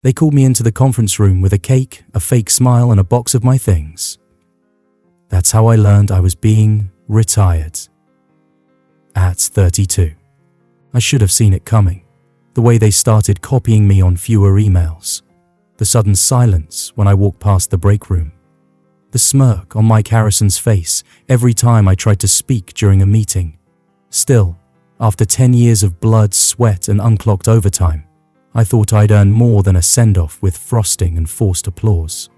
They called me into the conference room with a cake, a fake smile, and a box of my things. That's how I learned I was being retired. At 32. I should have seen it coming. The way they started copying me on fewer emails. The sudden silence when I walked past the break room. The smirk on Mike Harrison's face every time I tried to speak during a meeting. Still, after 10 years of blood, sweat, and unclocked overtime, I thought I'd earn more than a send-off with frosting and forced applause.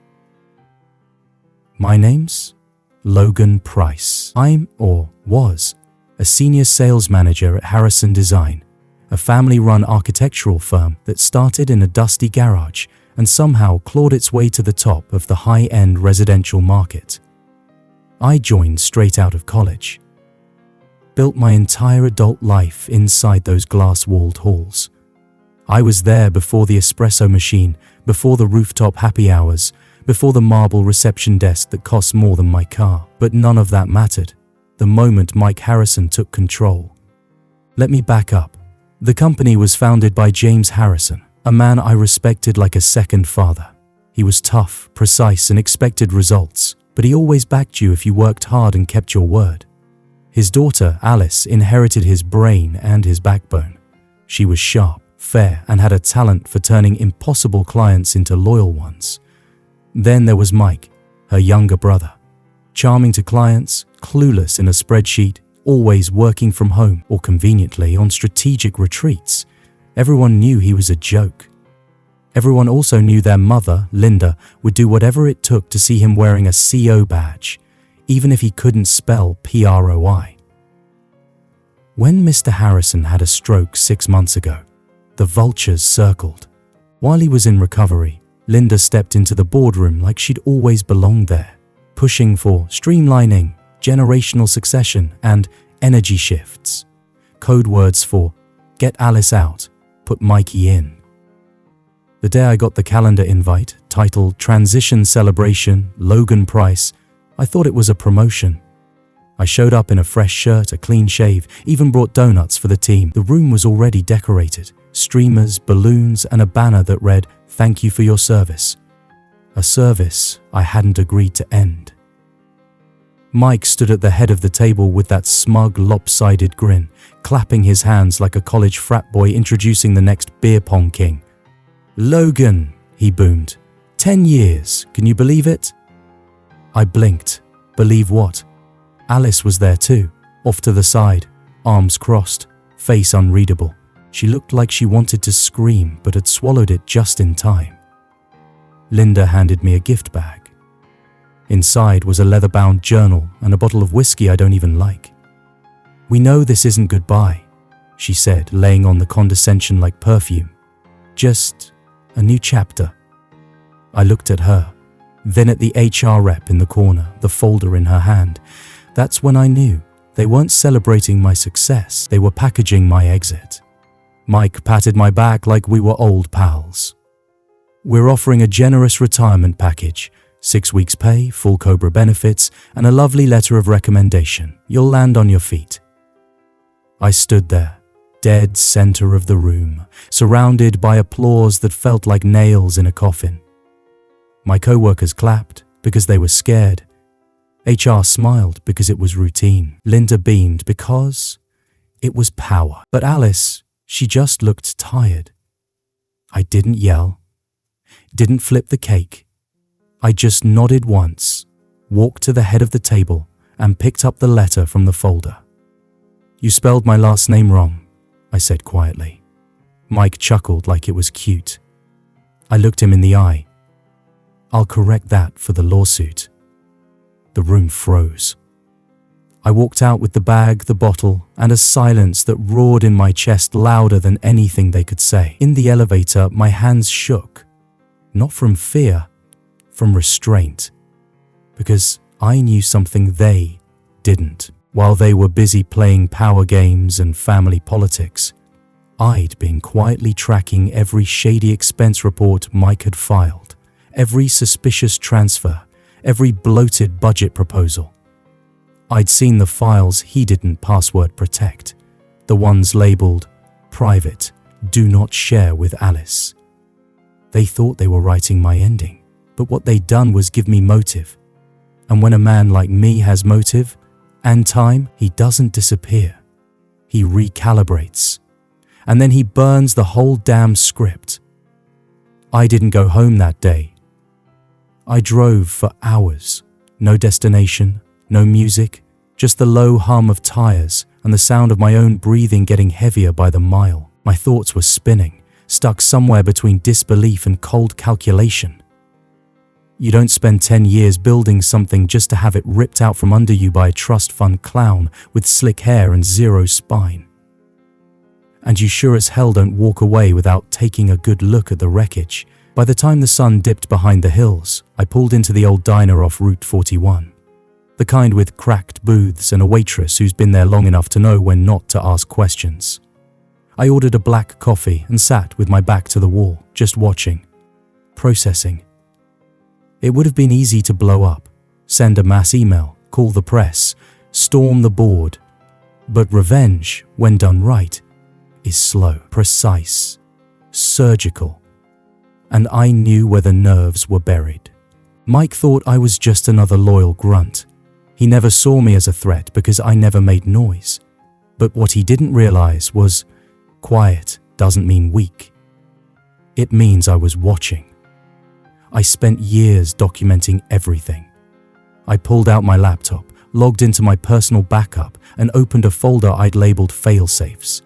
My name's Logan Price. I'm, or was, a senior sales manager at Harrison Design, a family-run architectural firm that started in a dusty garage and somehow clawed its way to the top of the high-end residential market. I joined straight out of college. Built my entire adult life inside those glass-walled halls. I was there before the espresso machine, before the rooftop happy hours, before the marble reception desk that cost more than my car. But none of that mattered the moment Mike Harrison took control. Let me back up. The company was founded by James Harrison, a man I respected like a second father. He was tough, precise, and expected results, but he always backed you if you worked hard and kept your word. His daughter, Alice, inherited his brain and his backbone. She was sharp, fair, and had a talent for turning impossible clients into loyal ones. Then there was Mike, her younger brother. Charming to clients, clueless in a spreadsheet, always working from home or conveniently on strategic retreats. Everyone knew he was a joke. Everyone also knew their mother, Linda, would do whatever it took to see him wearing a CO badge, even if he couldn't spell PROI. When Mr. Harrison had a stroke 6 months ago, the vultures circled. While he was in recovery, Linda stepped into the boardroom like she'd always belonged there, pushing for streamlining, generational succession, and energy shifts. Code words for get Alice out, put Mikey in. The day I got the calendar invite, titled Transition Celebration, Logan Price, I thought it was a promotion. I showed up in a fresh shirt, a clean shave, even brought donuts for the team. The room was already decorated, streamers, balloons, and a banner that read, "Thank you for your service." A service I hadn't agreed to end. Mike stood at the head of the table with that smug, lopsided grin, clapping his hands like a college frat boy introducing the next beer pong king. "Logan," he boomed. 10 years, can you believe it? I blinked. Believe what? Alice was there too, off to the side, arms crossed, face unreadable. She looked like she wanted to scream but had swallowed it just in time. Linda handed me a gift bag. Inside was a leather-bound journal and a bottle of whiskey I don't even like. "We know this isn't goodbye," she said, laying on the condescension like perfume. "Just a new chapter." I looked at her, then at the HR rep in the corner, the folder in her hand. That's when I knew they weren't celebrating my success, they were packaging my exit. Mike patted my back like we were old pals. "We're offering a generous retirement package, 6 weeks pay, full Cobra benefits, and a lovely letter of recommendation. You'll land on your feet." I stood there, dead center of the room, surrounded by applause that felt like nails in a coffin. My co-workers clapped because they were scared. HR smiled because it was routine. Linda beamed because it was power. But Alice, she just looked tired. I didn't yell, didn't flip the cake. I just nodded once, walked to the head of the table, and picked up the letter from the folder. "You spelled my last name wrong," I said quietly. Mike chuckled like it was cute. I looked him in the eye. "I'll correct that for the lawsuit." The room froze. I walked out with the bag, the bottle, and a silence that roared in my chest louder than anything they could say. In the elevator, my hands shook. Not from fear, from restraint. Because I knew something they didn't. While they were busy playing power games and family politics, I'd been quietly tracking every shady expense report Mike had filed, every suspicious transfer, every bloated budget proposal. I'd seen the files he didn't password protect, the ones labeled private, do not share with Alice. They thought they were writing my ending, but what they'd done was give me motive. And when a man like me has motive and time, he doesn't disappear. He recalibrates. And then he burns the whole damn script. I didn't go home that day. I drove for hours. No destination, no music, just the low hum of tires and the sound of my own breathing getting heavier by the mile. My thoughts were spinning, stuck somewhere between disbelief and cold calculation. You don't spend 10 years building something just to have it ripped out from under you by a trust fund clown with slick hair and zero spine. And you sure as hell don't walk away without taking a good look at the wreckage. By the time the sun dipped behind the hills, I pulled into the old diner off Route 41. The kind with cracked booths and a waitress who's been there long enough to know when not to ask questions. I ordered a black coffee and sat with my back to the wall, just watching, processing. It would have been easy to blow up, send a mass email, call the press, storm the board. But revenge, when done right, is slow, precise, surgical. And I knew where the nerves were buried. Mike thought I was just another loyal grunt. He never saw me as a threat because I never made noise. But what he didn't realize was, quiet doesn't mean weak. It means I was watching. I spent years documenting everything. I pulled out my laptop, logged into my personal backup, and opened a folder I'd labeled fail-safes.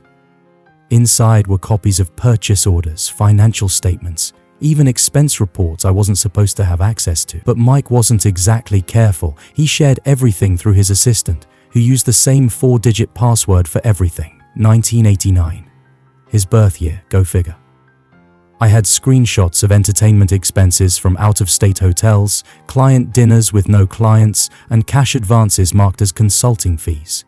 Inside were copies of purchase orders, financial statements, even expense reports I wasn't supposed to have access to. But Mike wasn't exactly careful. He shared everything through his assistant, who used the same 4-digit password for everything, 1989. His birth year, go figure. I had screenshots of entertainment expenses from out-of-state hotels, client dinners with no clients, and cash advances marked as consulting fees.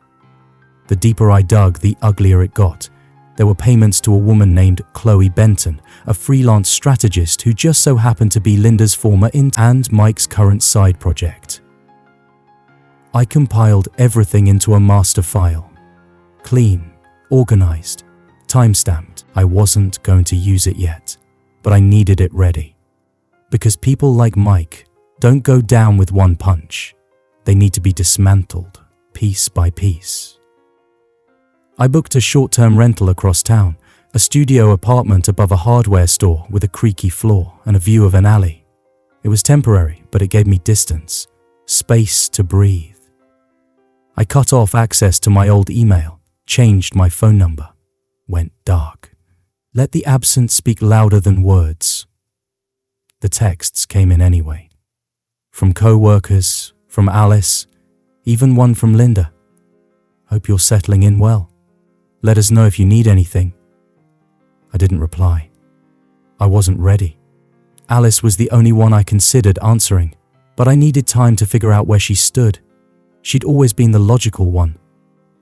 The deeper I dug, the uglier it got. There were payments to a woman named Chloe Benton, a freelance strategist who just so happened to be Linda's former intern and Mike's current side project. I compiled everything into a master file. Clean, organized, time-stamped. I wasn't going to use it yet, but I needed it ready. Because people like Mike don't go down with one punch. They need to be dismantled, piece by piece. I booked a short-term rental across town, a studio apartment above a hardware store with a creaky floor and a view of an alley. It was temporary, but it gave me distance, space to breathe. I cut off access to my old email, changed my phone number, went dark. Let the absence speak louder than words. The texts came in anyway. From co-workers, from Alice, even one from Linda. Hope you're settling in well. Let us know if you need anything. I didn't reply. I wasn't ready. Alice was the only one I considered answering, but I needed time to figure out where she stood. She'd always been the logical one,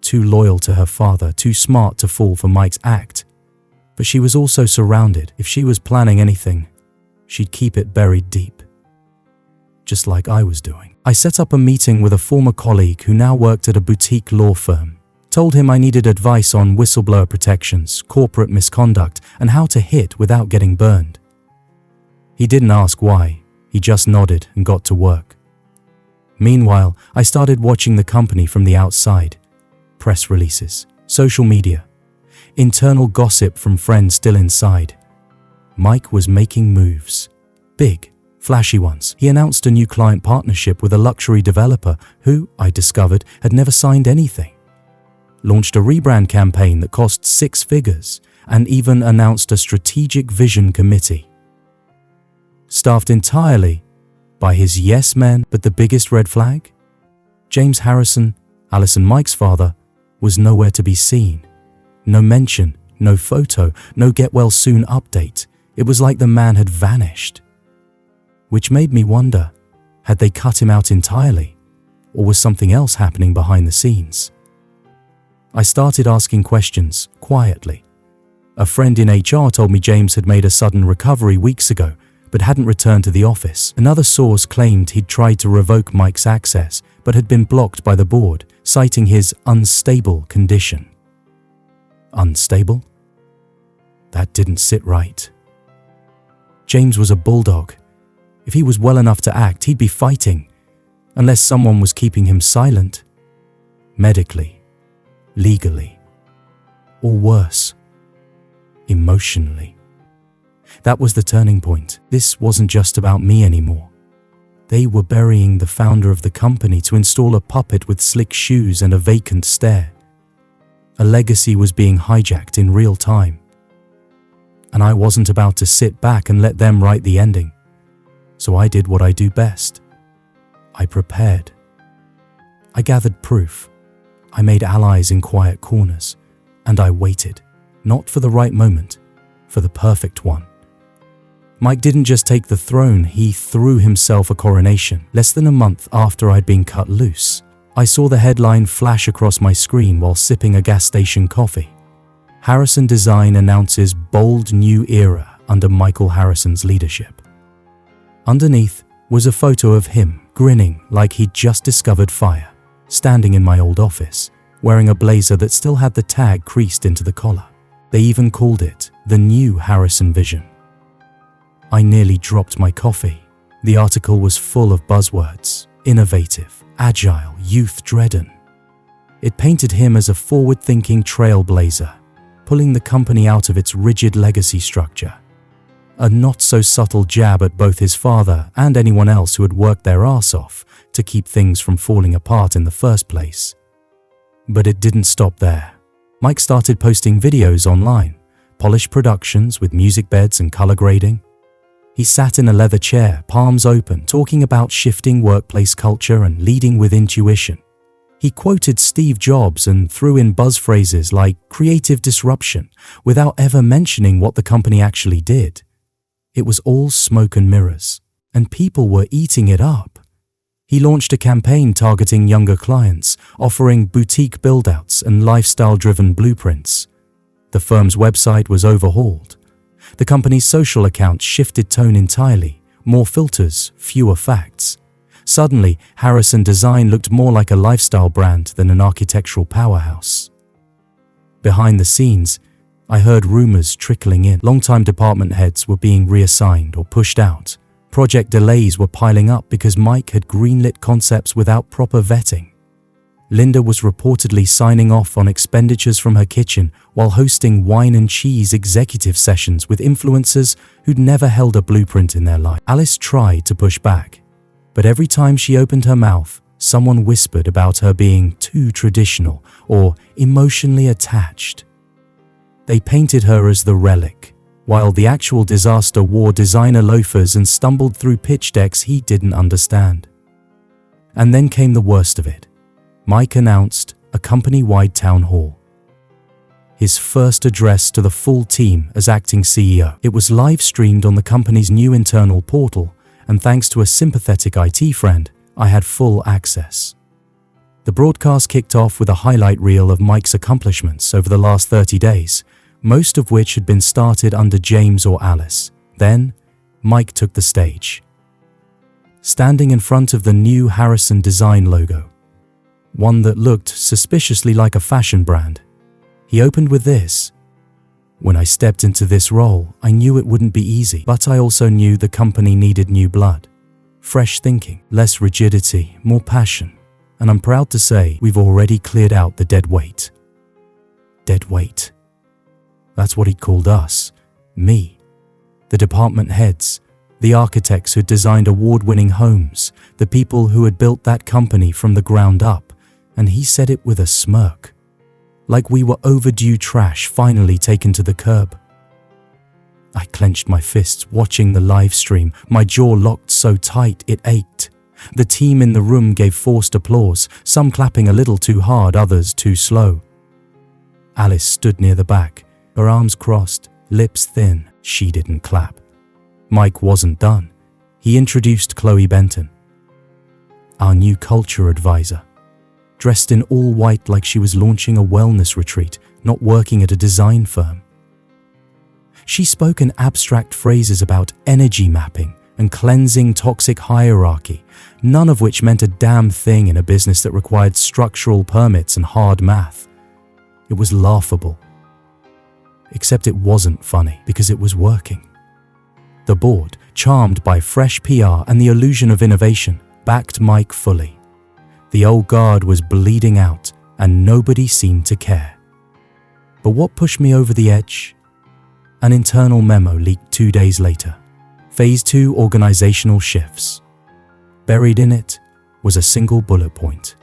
too loyal to her father, too smart to fall for Mike's act. But she was also surrounded. If she was planning anything, she'd keep it buried deep. Just like I was doing. I set up a meeting with a former colleague who now worked at a boutique law firm. Told him I needed advice on whistleblower protections, corporate misconduct, and how to hit without getting burned. He didn't ask why, he just nodded and got to work. Meanwhile, I started watching the company from the outside. Press releases, social media, internal gossip from friends still inside. Mike was making moves. Big, flashy ones. He announced a new client partnership with a luxury developer who, I discovered, had never signed anything. Launched a rebrand campaign that cost 6 figures, and even announced a strategic vision committee. Staffed entirely by his yes men, but the biggest red flag? James Harrison, Alice and Mike's father, was nowhere to be seen. No mention, no photo, no get well soon update. It was like the man had vanished. Which made me wonder, had they cut him out entirely? Or was something else happening behind the scenes? I started asking questions, quietly. A friend in HR told me James had made a sudden recovery weeks ago, but hadn't returned to the office. Another source claimed he'd tried to revoke Mike's access, but had been blocked by the board, citing his unstable condition. Unstable? That didn't sit right. James was a bulldog. If he was well enough to act, he'd be fighting, unless someone was keeping him silent. Medically, legally, or worse, emotionally. That was the turning point. This wasn't just about me anymore. They were burying the founder of the company to install a puppet with slick shoes and a vacant stare. A legacy was being hijacked in real time. And I wasn't about to sit back and let them write the ending. So I did what I do best. I prepared. I gathered proof. I made allies in quiet corners. And I waited, not for the right moment, for the perfect one. Mike didn't just take the throne, he threw himself a coronation. Less than a month after I'd been cut loose, I saw the headline flash across my screen while sipping a gas station coffee. Harrison Design announces bold new era under Michael Harrison's leadership. Underneath was a photo of him, grinning like he'd just discovered fire, standing in my old office, wearing a blazer that still had the tag creased into the collar. They even called it the new Harrison Vision. I nearly dropped my coffee. The article was full of buzzwords: innovative, agile, youth-driven. It painted him as a forward-thinking trailblazer, pulling the company out of its rigid legacy structure. A not-so-subtle jab at both his father and anyone else who had worked their arse off to keep things from falling apart in the first place. But it didn't stop there. Mike started posting videos online, polished productions with music beds and color grading. He sat in a leather chair, palms open, talking about shifting workplace culture and leading with intuition. He quoted Steve Jobs and threw in buzz phrases like creative disruption without ever mentioning what the company actually did. It was all smoke and mirrors, and people were eating it up. He launched a campaign targeting younger clients, offering boutique build-outs and lifestyle-driven blueprints. The firm's website was overhauled. The company's social accounts shifted tone entirely, more filters, fewer facts. Suddenly, Harrison Design looked more like a lifestyle brand than an architectural powerhouse. Behind the scenes, I heard rumors trickling in. Longtime department heads were being reassigned or pushed out. Project delays were piling up because Mike had greenlit concepts without proper vetting. Linda was reportedly signing off on expenditures from her kitchen while hosting wine and cheese executive sessions with influencers who'd never held a blueprint in their life. Alice tried to push back, but every time she opened her mouth, someone whispered about her being too traditional or emotionally attached. They painted her as the relic, while the actual disaster wore designer loafers and stumbled through pitch decks he didn't understand. And then came the worst of it. Mike announced a company-wide town hall. His first address to the full team as acting CEO. It was live-streamed on the company's new internal portal, and thanks to a sympathetic IT friend, I had full access. The broadcast kicked off with a highlight reel of Mike's accomplishments over the last 30 days, most of which had been started under James or Alice. Then, Mike took the stage. Standing in front of the new Harrison Design logo, one that looked suspiciously like a fashion brand, he opened with this: "When I stepped into this role, I knew it wouldn't be easy, but I also knew the company needed new blood. Fresh thinking, less rigidity, more passion. And I'm proud to say we've already cleared out the dead weight." Dead weight. That's what he called us, me, the department heads, the architects who'd designed award-winning homes, the people who had built that company from the ground up, and he said it with a smirk, like we were overdue trash finally taken to the curb. I clenched my fists watching the live stream, my jaw locked so tight it ached. The team in the room gave forced applause, some clapping a little too hard, others too slow. Alice stood near the back, her arms crossed, lips thin. She didn't clap. Mike wasn't done. He introduced Chloe Benton, our new culture advisor, dressed in all white like she was launching a wellness retreat, not working at a design firm. She spoke in abstract phrases about energy mapping and cleansing toxic hierarchy, none of which meant a damn thing in a business that required structural permits and hard math. It was laughable. Except it wasn't funny because it was working. The board, charmed by fresh PR and the illusion of innovation, backed Mike fully. The old guard was bleeding out, and nobody seemed to care. But what pushed me over the edge? An internal memo leaked 2 days later. Phase 2 organizational shifts. Buried in it was a single bullet point.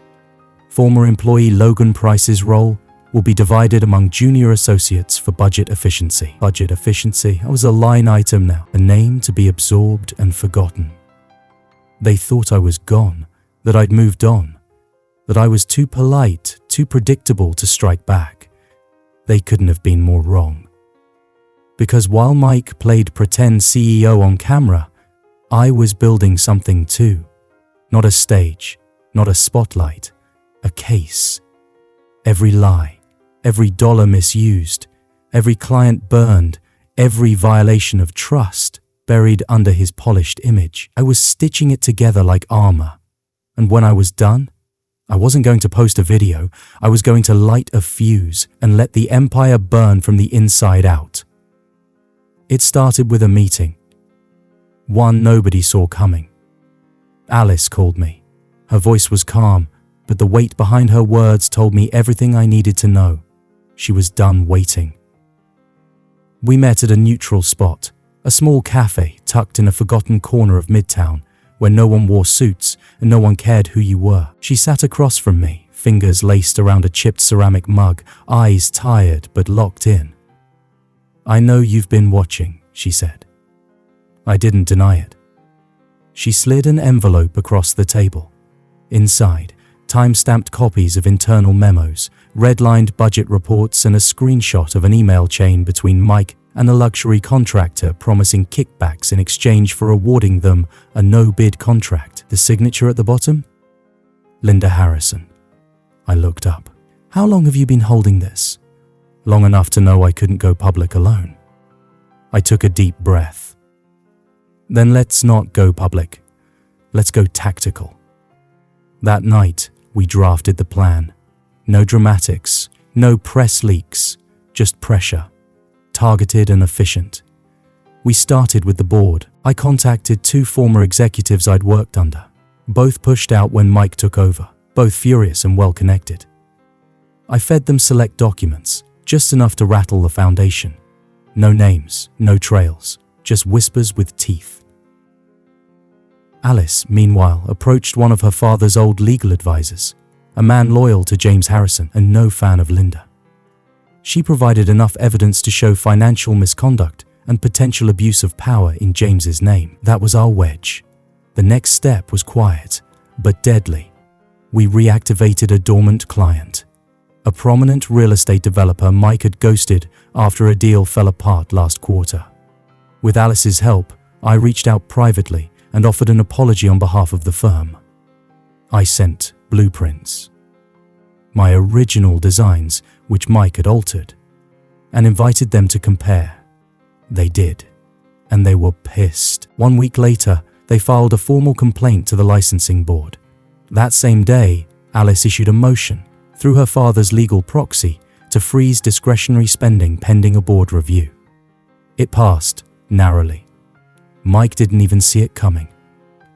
Former employee Logan Price's role will be divided among junior associates for budget efficiency. Budget efficiency, I was a line item now, a name to be absorbed and forgotten. They thought I was gone, that I'd moved on, that I was too polite, too predictable to strike back. They couldn't have been more wrong. Because while Mike played pretend CEO on camera, I was building something too. Not a stage, not a spotlight, a case. Every lie, every dollar misused, every client burned, every violation of trust buried under his polished image. I was stitching it together like armor. And when I was done, I wasn't going to post a video, I was going to light a fuse and let the empire burn from the inside out. It started with a meeting. One nobody saw coming. Alice called me. Her voice was calm, but the weight behind her words told me everything I needed to know. She was done waiting. We met at a neutral spot, a small cafe tucked in a forgotten corner of Midtown, where no one wore suits and no one cared who you were. She sat across from me, fingers laced around a chipped ceramic mug, eyes tired but locked in. "I know you've been watching," she said. I didn't deny it. She slid an envelope across the table. Inside, time-stamped copies of internal memos, red-lined budget reports, and a screenshot of an email chain between Mike and a luxury contractor promising kickbacks in exchange for awarding them a no-bid contract. The signature at the bottom? Linda Harrison. I looked up. "How long have you been holding this?" "Long enough to know I couldn't go public alone." I took a deep breath. "Then let's not go public. Let's go tactical." That night, we drafted the plan. No dramatics, no press leaks, just pressure. Targeted and efficient. We started with the board. I contacted 2 former executives I'd worked under. Both pushed out when Mike took over, both furious and well-connected. I fed them select documents, just enough to rattle the foundation. No names, no trails, just whispers with teeth. Alice, meanwhile, approached one of her father's old legal advisors, a man loyal to James Harrison and no fan of Linda. She provided enough evidence to show financial misconduct and potential abuse of power in James's name. That was our wedge. The next step was quiet, but deadly. We reactivated a dormant client, a prominent real estate developer Mike had ghosted after a deal fell apart last quarter. With Alice's help, I reached out privately and offered an apology on behalf of the firm. I sent blueprints, my original designs, which Mike had altered, and invited them to compare. They did, and they were pissed. 1 week later, they filed a formal complaint to the licensing board. That same day, Alice issued a motion, through her father's legal proxy, to freeze discretionary spending pending a board review. It passed, narrowly. Mike didn't even see it coming.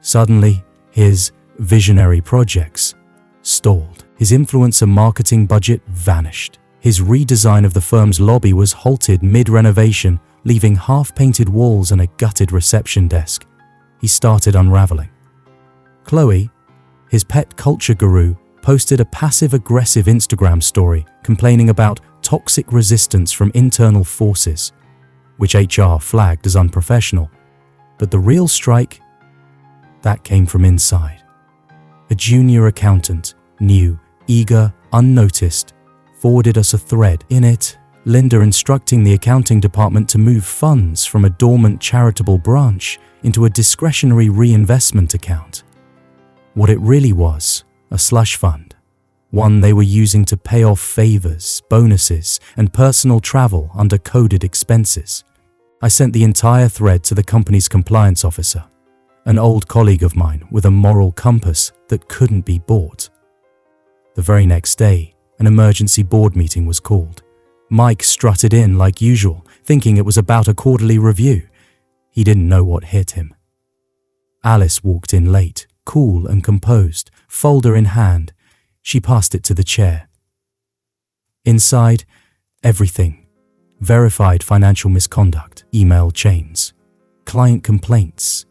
Suddenly, his visionary projects stalled. His influence and marketing budget vanished. His redesign of the firm's lobby was halted mid-renovation, leaving half-painted walls and a gutted reception desk. He started unraveling. Chloe, his pet culture guru, posted a passive-aggressive Instagram story complaining about toxic resistance from internal forces, which HR flagged as unprofessional. But the real strike, that came from inside. A junior accountant, new, eager, unnoticed, forwarded us a thread. In it, Linda instructing the accounting department to move funds from a dormant charitable branch into a discretionary reinvestment account. What it really was, a slush fund, one they were using to pay off favors, bonuses, and personal travel under coded expenses. I sent the entire thread to the company's compliance officer, an old colleague of mine with a moral compass that couldn't be bought. The very next day, an emergency board meeting was called. Mike strutted in like usual, thinking it was about a quarterly review. He didn't know what hit him. Alice walked in late, cool and composed, folder in hand. She passed it to the chair. Inside, everything. Verified financial misconduct, email chains, client complaints,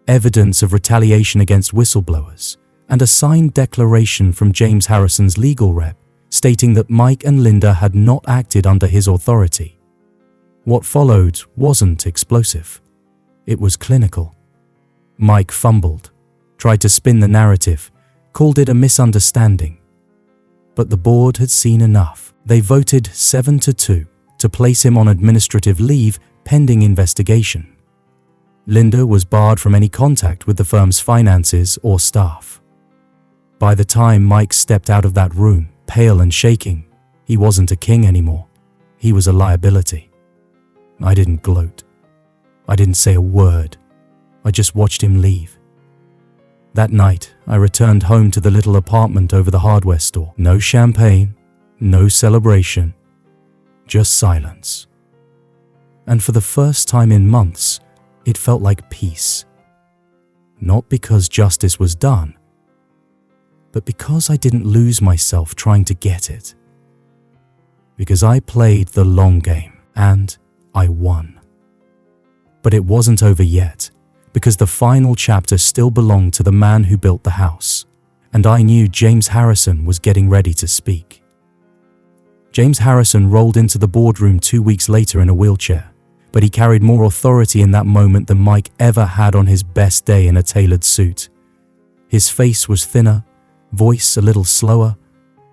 evidence of retaliation against whistleblowers, and a signed declaration from James Harrison's legal rep stating that Mike and Linda had not acted under his authority. What followed wasn't explosive. It was clinical. Mike fumbled, tried to spin the narrative, called it a misunderstanding. But the board had seen enough. They voted 7-2 to place him on administrative leave pending investigation. Linda was barred from any contact with the firm's finances or staff. By the time Mike stepped out of that room, pale and shaking, he wasn't a king anymore. He was a liability. I didn't gloat. I didn't say a word. I just watched him leave. That night, I returned home to the little apartment over the hardware store. No champagne, no celebration, just silence. And for the first time in months, it felt like peace. Not because justice was done, but because I didn't lose myself trying to get it. Because I played the long game, and I won. But it wasn't over yet, because the final chapter still belonged to the man who built the house, and I knew James Harrison was getting ready to speak. James Harrison rolled into the boardroom 2 weeks later in a wheelchair, but he carried more authority in that moment than Mike ever had on his best day in a tailored suit. His face was thinner, voice a little slower,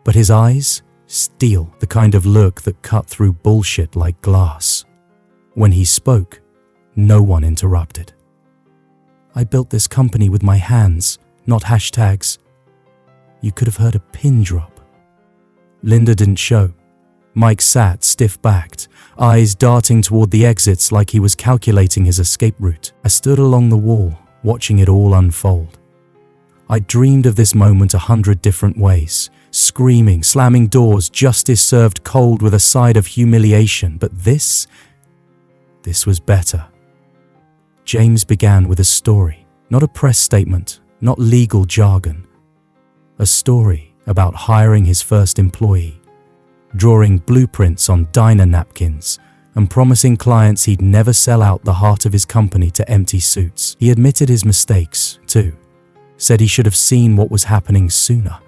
but his eyes, steel, the kind of look that cut through bullshit like glass. When he spoke, no one interrupted. I built this company with my hands, not hashtags. You could have heard a pin drop. Linda didn't show. Mike sat stiff-backed, eyes darting toward the exits like he was calculating his escape route. I stood along the wall, watching it all unfold. I dreamed of this moment 100 different ways, screaming, slamming doors, justice served cold with a side of humiliation. But this was better. James began with a story, not a press statement, not legal jargon. A story about hiring his first employee, drawing blueprints on diner napkins, and promising clients he'd never sell out the heart of his company to empty suits. He admitted his mistakes, too. Said he should have seen what was happening sooner.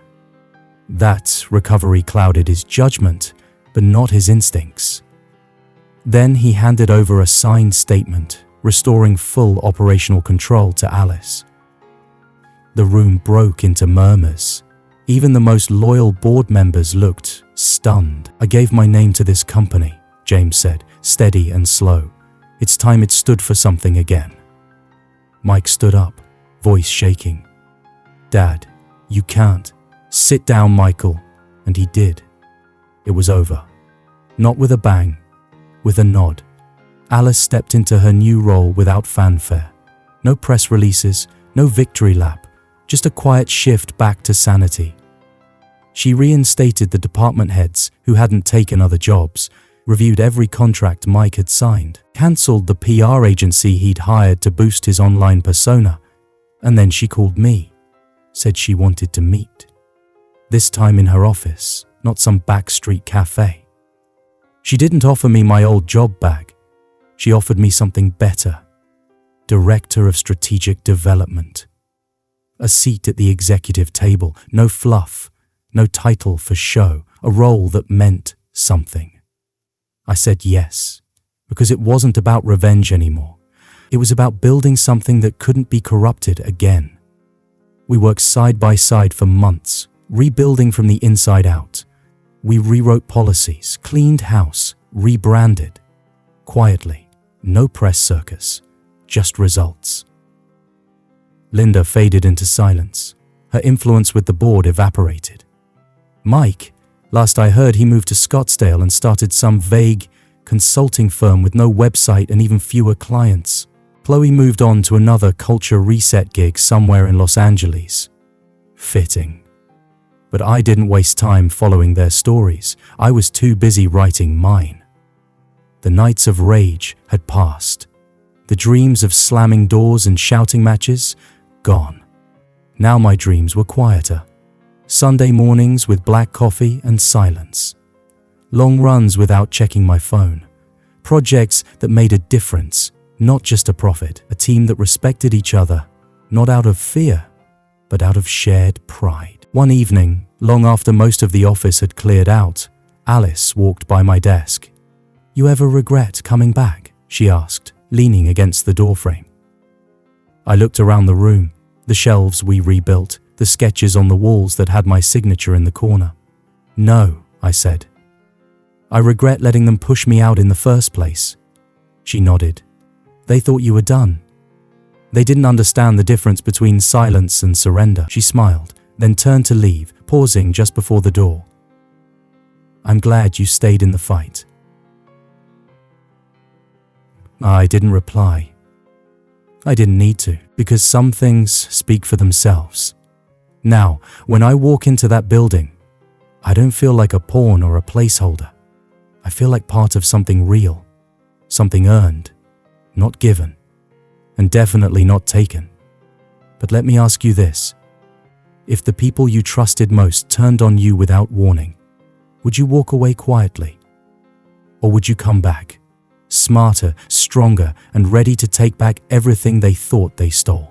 That recovery clouded his judgment, but not his instincts. Then he handed over a signed statement, restoring full operational control to Alice. The room broke into murmurs. Even the most loyal board members looked stunned. I gave my name to this company, James said, steady and slow. It's time it stood for something again. Mike stood up, voice shaking. Dad, you can't. Sit down, Michael. And he did. It was over. Not with a bang, with a nod. Alice stepped into her new role without fanfare. No press releases, no victory lap, just a quiet shift back to sanity. She reinstated the department heads who hadn't taken other jobs, reviewed every contract Mike had signed, cancelled the PR agency he'd hired to boost his online persona, and then she called me, said she wanted to meet. This time in her office, not some backstreet cafe. She didn't offer me my old job back. She offered me something better. Director of Strategic Development. A seat at the executive table, no fluff, no title for show, a role that meant something. I said yes, because it wasn't about revenge anymore. It was about building something that couldn't be corrupted again. We worked side by side for months, rebuilding from the inside out. We rewrote policies, cleaned house, rebranded. Quietly, no press circus, just results. Linda faded into silence. Her influence with the board evaporated. Mike, last I heard, he moved to Scottsdale and started some vague consulting firm with no website and even fewer clients. Chloe moved on to another culture reset gig somewhere in Los Angeles. Fitting. But I didn't waste time following their stories. I was too busy writing mine. The nights of rage had passed. The dreams of slamming doors and shouting matches? Gone. Now my dreams were quieter. Sunday mornings with black coffee and silence. Long runs without checking my phone. Projects that made a difference, not just a profit. A team that respected each other, not out of fear, but out of shared pride. One evening, long after most of the office had cleared out, Alice walked by my desk. "You ever regret coming back?" she asked, leaning against the doorframe. I looked around the room, the shelves we rebuilt, the sketches on the walls that had my signature in the corner. "No," I said. "I regret letting them push me out in the first place." She nodded. "They thought you were done. They didn't understand the difference between silence and surrender." She smiled, then turned to leave, pausing just before the door. "I'm glad you stayed in the fight." I didn't reply. I didn't need to, because some things speak for themselves. Now, when I walk into that building, I don't feel like a pawn or a placeholder. I feel like part of something real, something earned, not given, and definitely not taken. But let me ask you this. If the people you trusted most turned on you without warning, would you walk away quietly? Or would you come back, smarter, stronger, and ready to take back everything they thought they stole?